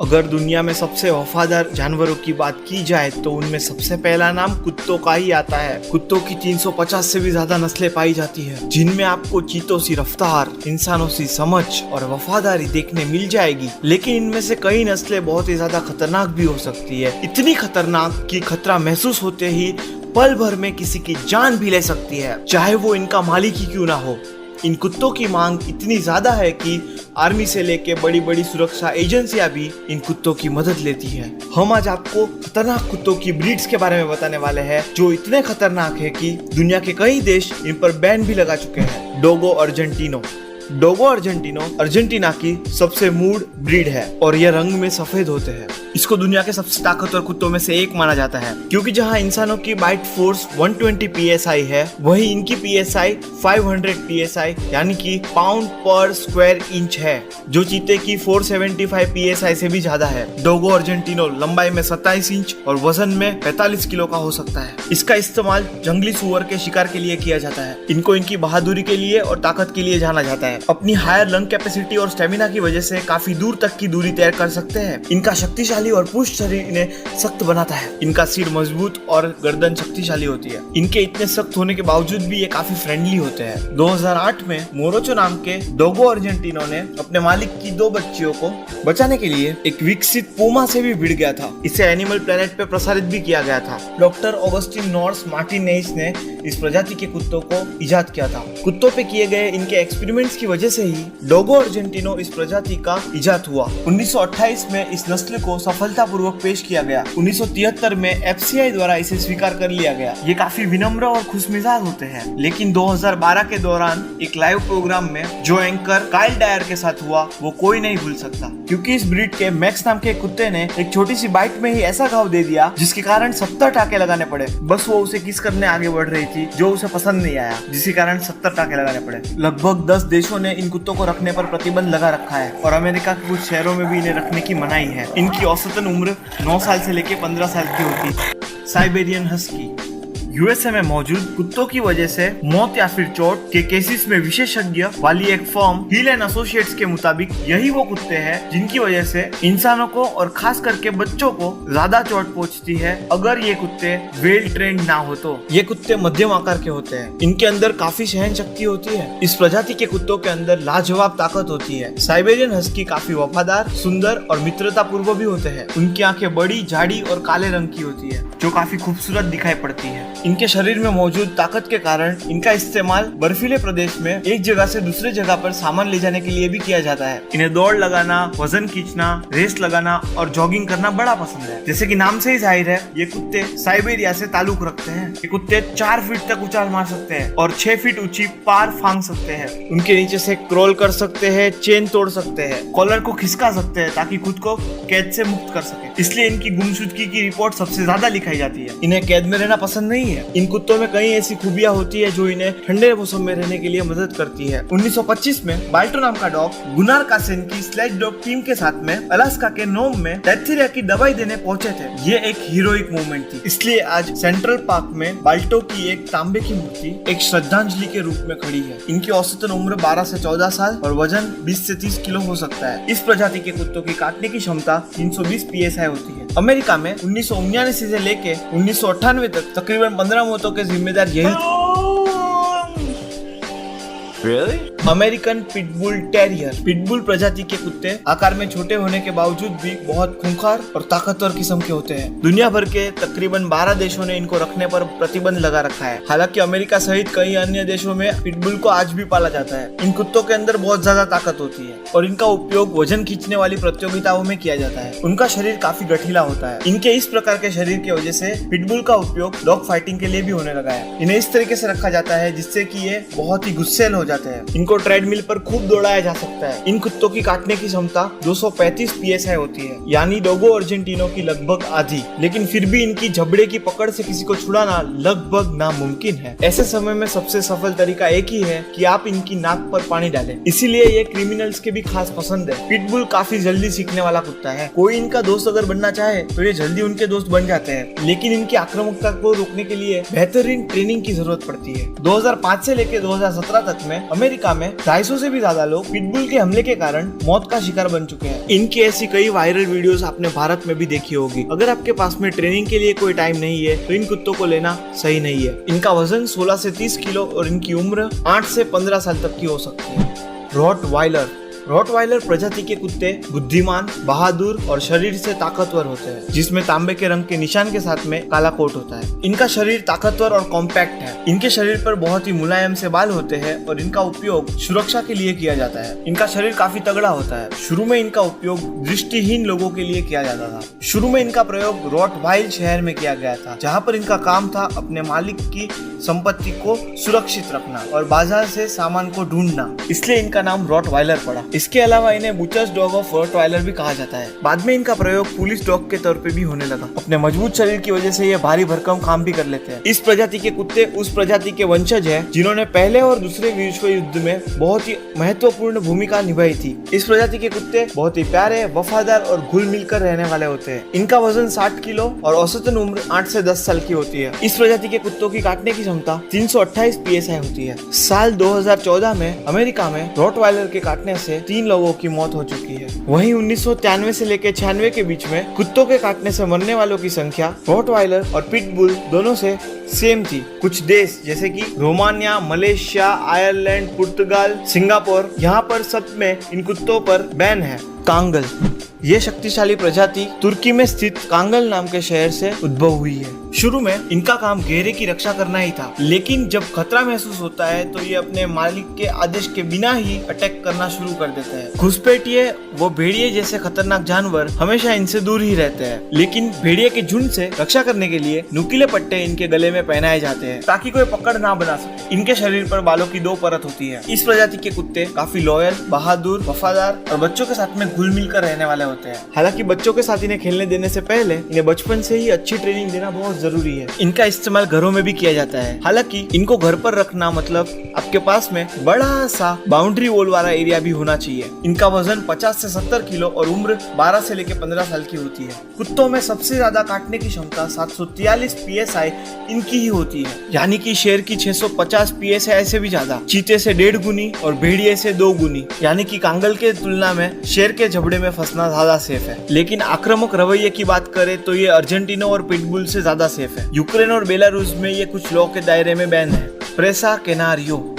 अगर दुनिया में सबसे वफादार जानवरों की बात की जाए तो उनमें सबसे पहला नाम कुत्तों का ही आता है। कुत्तों की 350 से भी ज्यादा नस्लें पाई जाती है, जिनमें आपको चीतों सी रफ्तार, इंसानों सी समझ और वफादारी देखने मिल जाएगी। लेकिन इनमें से कई नस्लें बहुत ही ज्यादा खतरनाक भी हो सकती है, इतनी खतरनाक कि खतरा महसूस होते ही पल भर में किसी की जान भी ले सकती है, चाहे वो इनका मालिक ही क्यों ना हो। इन कुत्तों की मांग इतनी ज्यादा है कि आर्मी से लेके बड़ी बड़ी सुरक्षा एजेंसियां भी इन कुत्तों की मदद लेती है। हम आज आपको खतरनाक कुत्तों की ब्रीड्स के बारे में बताने वाले हैं, जो इतने खतरनाक है कि दुनिया के कई देश इन पर बैन भी लगा चुके हैं। डोगो अर्जेंटिनो। डोगो अर्जेंटिनो अर्जेंटीना की सबसे मूड ब्रीड है और यह रंग में सफेद होते हैं। इसको दुनिया के सबसे ताकतवर कुत्तों में से एक माना जाता है, क्योंकि जहां इंसानों की बाइट फोर्स 120 psi है, वहीं इनकी psi 500 psi यानी कि पाउंड पर स्क्वायर इंच है, जो चीते की 475 psi से भी ज्यादा है। डोगो अर्जेंटिनो लंबाई में 27 इंच और वजन में 45 किलो का हो सकता है। इसका इस्तेमाल जंगली सुअर के शिकार के लिए किया जाता है। इनको इनकी बहादुरी के लिए और ताकत के लिए जाना जाता है। अपनी हायर लंग कैपेसिटी और स्टेमिना की वजह से काफी दूर तक की दूरी तय कर सकते हैं। इनका शक्तिशाली और पुष्ट शरीर इन्हें सख्त बनाता है। इनका सिर मजबूत और गर्दन शक्तिशाली होती है। इनके इतने सख्त होने के बावजूद भी ये काफी फ्रेंडली होते हैं। 2008 में मोरोचो नाम के डोगो अर्जेंटिनो ने अपने मालिक की 2 बच्चियों को बचाने के लिए एक विकसित पूमा से भी भिड़ गया था। इसे एनिमल प्लेनेट पे प्रसारित भी किया गया था। डॉक्टर ऑगस्टिन नॉर्स मार्टिनेज ने इस प्रजाति के कुत्तों को इजाद किया था। कुत्तों पे किए गए इनके एक्सपेरिमेंट्स की वजह से ही डोगो अर्जेंटिनो इस प्रजाति का इजाद हुआ। 1928 में इस नस्ल को सफलतापूर्वक पेश किया गया। 1973 में एफसीआई द्वारा इसे स्वीकार कर लिया गया। ये काफी विनम्र और खुशमिजाज होते हैं, लेकिन 2012 के दौरान एक लाइव प्रोग्राम में जो एंकर काइल डायर के साथ हुआ वो कोई नहीं भूल सकता, क्योंकि इस ब्रीड के मैक्स नाम के कुत्ते ने एक छोटी सी बाइट में ही ऐसा घाव दे दिया जिसके कारण 70 टाके लगाने पड़े। बस वो उसे किस करने आगे बढ़ रही थी जो उसे पसंद नहीं आया, जिसके कारण 70 टाके लगाने पड़े। लगभग 10 देशों ने इन कुत्तों को रखने पर प्रतिबंध लगा रखा है और अमेरिका के कुछ शहरों में भी इन्हें रखने की मनाही है। इनकी औसतन उम्र 9 साल से लेकर 15 साल की होती है। Siberian husky. यूएसए में मौजूद कुत्तों की वजह से मौत या फिर चोट के केसेस में विशेषज्ञ वाली एक फर्म हिल एंड एसोसिएट्स के मुताबिक यही वो कुत्ते हैं जिनकी वजह से इंसानों को और खास करके बच्चों को ज्यादा चोट पहुंचती है अगर ये कुत्ते वेल ट्रेंड ना हो तो। ये कुत्ते मध्यम आकार के होते हैं। इनके अंदर काफी सहन शक्ति होती है। इस प्रजाति के कुत्तों के अंदर लाजवाब ताकत होती है। साइबेरियन हस्की काफी वफादार, सुंदर और मित्रता पूर्व भी होते हैं। उनकी आंखें बड़ी, झाड़ी और काले रंग की होती है, जो काफी खूबसूरत दिखाई पड़ती है। इनके शरीर में मौजूद ताकत के कारण इनका इस्तेमाल बर्फीले प्रदेश में एक जगह से दूसरे जगह पर सामान ले जाने के लिए भी किया जाता है। इन्हें दौड़ लगाना, वजन खींचना, रेस लगाना और जॉगिंग करना बड़ा पसंद है। जैसे कि नाम से ही जाहिर है, ये कुत्ते साइबेरिया से ताल्लुक रखते हैं। ये कुत्ते 4 फीट तक उछाल मार सकते हैं और 6 फीट ऊंची पार फांग सकते हैं। उनके नीचे से क्रॉल कर सकते हैं, चेन तोड़ सकते हैं, कॉलर को खिसका सकते हैं ताकि खुद को कैद से मुक्त कर सके। इसलिए इनकी गुमशुदगी की रिपोर्ट सबसे ज्यादा लिखाई जाती है। इन्हें कैद में रहना पसंद नहीं है। इन कुत्तों में कई ऐसी खूबियां होती है जो इन्हें ठंडे मौसम में रहने के लिए मदद करती है। 1925 में बाल्टो नाम का डॉग गुनार कासेन की स्लेज डॉग टीम के साथ में अलास्का के नोम में डायथिरिया की दवाई देने पहुंचे थे। ये एक हीरोइक मूवमेंट थी, इसलिए आज सेंट्रल पार्क में बाल्टो की एक तांबे की मूर्ति एक श्रद्धांजलि के रूप में खड़ी है। इनकी औसतन उम्र 12 से 14 साल और वजन 20 से 30 किलो हो सकता है। इस प्रजाति के कुत्तों की काटने की क्षमता 320 psi होती है। अमेरिका में 1979 से लेके 1998 तक तकरीबन 15 मौतों के जिम्मेदार यही थे। Really? American pitbull terrier. Pitbull प्रजाति के कुत्ते आकार में छोटे होने के बावजूद भी बहुत खूंखार और ताकतवर किस्म के होते हैं। दुनिया भर के तकरीबन 12 देशों ने इनको रखने पर प्रतिबंध लगा रखा है। हालांकि अमेरिका सहित कई अन्य देशों में पिटबुल को आज भी पाला जाता है। इन कुत्तों के अंदर बहुत ज्यादा ताकत होती है और इनका उपयोग वजन खींचने वाली प्रतियोगिताओं में किया जाता है। उनका शरीर काफी गठीला होता है। इनके इस प्रकार के शरीर की वजह से पिटबुल का उपयोग डॉग फाइटिंग के लिए भी होने लगा है। इन्हें इस तरीके से रखा जाता है जिससे कि ये बहुत ही गुस्सैल हो जाते हैं। इनको ट्रेडमिल पर खूब दौड़ाया जा सकता है। इन कुत्तों की काटने की क्षमता 235 psi होती है, यानी डोगो अर्जेंटिनो की लगभग आधी। लेकिन फिर भी इनकी जबड़े की पकड़ से किसी को छुड़ाना लगभग नामुमकिन है। ऐसे समय में सबसे सफल तरीका एक ही है कि आप इनकी नाक पर पानी डालें। इसीलिए ये क्रिमिनल्स के भी खास पसंद है। पिटबुल काफी जल्दी सीखने वाला कुत्ता है। कोई इनका दोस्त अगर बनना चाहे तो ये जल्दी उनके दोस्त बन जाते हैं, लेकिन इनकी आक्रामकता को रोकने के लिए बेहतरीन ट्रेनिंग की जरूरत पड़ती है। 2005 से लेकर 2017 तक में अमेरिका में में 250 से भी ज्यादा लोग पिटबुल के हमले के कारण मौत का शिकार बन चुके हैं। इनकी ऐसी कई वायरल वीडियोस आपने भारत में भी देखी होगी। अगर आपके पास में ट्रेनिंग के लिए कोई टाइम नहीं है तो इन कुत्तों को लेना सही नहीं है। इनका वजन 16 से 30 किलो और इनकी उम्र 8 से 15 साल तक की हो सकती है। रॉटवाइलर प्रजाति के कुत्ते बुद्धिमान, बहादुर और शरीर से ताकतवर होते हैं, जिसमें तांबे के रंग के निशान के साथ में काला कोट होता है। इनका शरीर ताकतवर और कॉम्पैक्ट है। इनके शरीर पर बहुत ही मुलायम से बाल होते हैं और इनका उपयोग सुरक्षा के लिए किया जाता है। इनका शरीर काफी तगड़ा होता है। शुरू में इनका उपयोग दृष्टिहीन लोगों के लिए किया जाता था। शुरू में इनका प्रयोग रॉटवाइल शहर में किया गया था, जहाँ पर इनका काम था अपने मालिक की संपत्ति को सुरक्षित रखना और बाजार से सामान को ढूंढना, इसलिए इनका नाम रॉटवाइलर पड़ा। इसके अलावा इन्हें बुचर्स डॉग ऑफ रॉटवाइलर भी कहा जाता है। बाद में इनका प्रयोग पुलिस डॉग के तौर पे भी होने लगा। अपने मजबूत शरीर की वजह से ये भारी भरकम काम भी कर लेते हैं। इस प्रजाति के कुत्ते उस प्रजाति के वंशज हैं जिन्होंने पहले और दूसरे विश्व युद्ध में बहुत ही महत्वपूर्ण भूमिका निभाई थी। इस प्रजाति के कुत्ते बहुत ही प्यारे, वफादार और घुल मिलकर रहने वाले होते हैं। इनका वजन 60 किलो और औसतन उम्र 8 से 10 साल की होती है। इस प्रजाति के कुत्तों की काटने की क्षमता 328 PSI होती है। साल 2014 में अमेरिका में रॉटवाइलर के काटने से 3 लोगों की मौत हो चुकी है। वहीं 1993 से लेकर 96 के बीच में कुत्तों के काटने से मरने वालों की संख्या रॉटवाइलर और पिटबुल दोनों से सेम थी। कुछ देश जैसे कि रोमानिया, मलेशिया, आयरलैंड, पुर्तगाल, सिंगापुर, यहाँ पर सब में इन कुत्तों पर बैन है। कांगल, ये शक्तिशाली प्रजाति तुर्की में स्थित कांगल नाम के शहर से उद्भव हुई है। शुरू में इनका काम घेरे की रक्षा करना ही था, लेकिन जब खतरा महसूस होता है तो ये अपने मालिक के आदेश के बिना ही अटैक करना शुरू कर देते हैं। घुसपैठिए व भेड़िए जैसे खतरनाक जानवर हमेशा इनसे दूर ही रहते हैं, लेकिन भेड़िए के झुंड से रक्षा करने के लिए नुकीले पट्टे इनके गले में पहनाए जाते हैं ताकि कोई पकड़ ना बना सके। इनके शरीर पर बालों की 2 परत होती है। इस प्रजाति के कुत्ते काफी लॉयल, बहादुर, वफादार और बच्चों के साथ में घुल मिल कर रहने वाले होते हैं। हालांकि बच्चों के साथ इन्हें खेलने देने से पहले इन्हें बचपन से ही अच्छी ट्रेनिंग देना बहुत जरूरी है। इनका इस्तेमाल घरों में भी किया जाता है। हालांकि इनको घर पर रखना मतलब आपके पास में बड़ा सा बाउंड्री वॉल वाला एरिया भी होना चाहिए। इनका वजन 50 से 70 किलो और उम्र 12 से लेकर 15 साल की होती है। कुत्तों में सबसे ज्यादा काटने की क्षमता 743 PSI इनकी ही होती है, यानी कि शेर की 650 PSI से भी ज्यादा, चीते से 1.5 गुनी और भेड़िए से 2 गुनी, यानी कि कांगल के तुलना में शेर के जबड़े में फंसना ज्यादा सेफ है। लेकिन आक्रामक रवैये की बात करें तो ये अर्जेंटीना और पिटबुल से ज्यादा सेफ है। यूक्रेन और बेलारूस में ये कुछ लॉ के दायरे में बैन है। प्रेसा कैनारियो,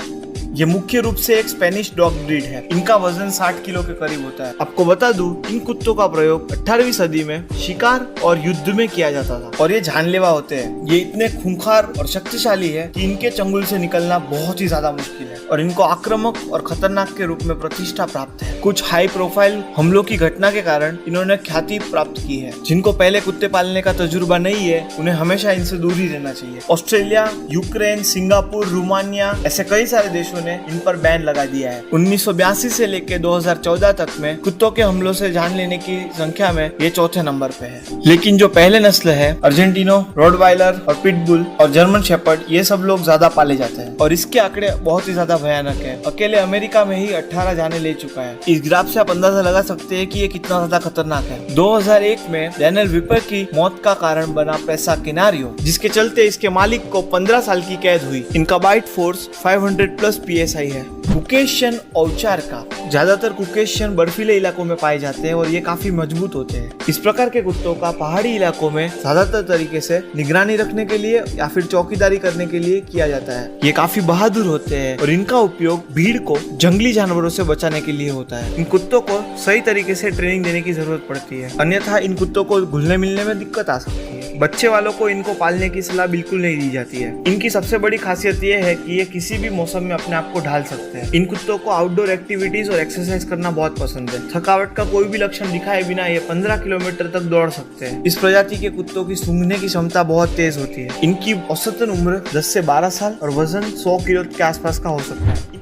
ये मुख्य रूप से एक स्पेनिश डॉग ब्रीड है। इनका वजन 60 किलो के करीब होता है। आपको बता दूं, इन कुत्तों का प्रयोग 18वीं सदी में शिकार और युद्ध में किया जाता था और ये जानलेवा होते हैं। ये इतने खूंखार और शक्तिशाली है कि इनके चंगुल से निकलना बहुत ही ज्यादा मुश्किल है और इनको आक्रामक और खतरनाक के रूप में प्रतिष्ठा प्राप्त है। कुछ हाई प्रोफाइल हमलों की घटना के कारण इन्होंने ख्याति प्राप्त की है। जिनको पहले कुत्ते पालने का तजुर्बा नहीं है उन्हें हमेशा इनसे दूर ही रहना चाहिए। ऑस्ट्रेलिया, यूक्रेन, सिंगापुर, रोमानिया ऐसे कई सारे देशों ने इन पर बैन लगा दिया है। 1982 से लेकर 2014 तक में कुत्तों के हमलों से जान लेने की संख्या में ये 4थे नंबर पे है। लेकिन जो पहले नस्ल है अर्जेंटिनो, रॉटवाइलर और पिटबुल और जर्मन शेपर्ड, ये सब लोग ज्यादा पाले जाते हैं और इसके आंकड़े बहुत ही ज्यादा भयानक है। अकेले अमेरिका में ही 18 जाने ले चुका है। इस ग्राफ से आप अंदाजा लगा सकते हैं कि ये कितना ज्यादा खतरनाक है। 2001 में डैनियल विपर की मौत का कारण बना प्रेसा कैनारियो, जिसके चलते इसके मालिक को 15 साल की कैद हुई। इनका बाइट फोर्स 500+ PSI है। कुकेशियन औचार का, ज्यादातर कुकेशियन बर्फीले इलाकों में पाए जाते हैं और ये काफी मजबूत होते हैं। इस प्रकार के कुत्तों का पहाड़ी इलाकों में ज्यादातर तरीके से निगरानी रखने के लिए या फिर चौकीदारी करने के लिए किया जाता है। ये काफी बहादुर होते हैं और इनका उपयोग भीड़ को जंगली जानवरों से बचाने के लिए होता है। इन कुत्तों को सही तरीके से ट्रेनिंग देने की जरूरत पड़ती है, अन्यथा इन कुत्तों को घुलने मिलने में दिक्कत आ सकती है। बच्चे वालों को इनको पालने की सलाह बिल्कुल नहीं दी जाती है। इनकी सबसे बड़ी खासियत ये है कि ये किसी भी मौसम में अपने आप को ढाल सकते हैं। इन कुत्तों को आउटडोर एक्टिविटीज और एक्सरसाइज करना बहुत पसंद है। थकावट का कोई भी लक्षण दिखाए बिना ये 15 किलोमीटर तक दौड़ सकते हैं। इस प्रजाति के कुत्तों की सूंघने की क्षमता बहुत तेज होती है। इनकी औसतन उम्र 10 से 12 साल और वजन 100 किलो के आसपास का हो सकता है।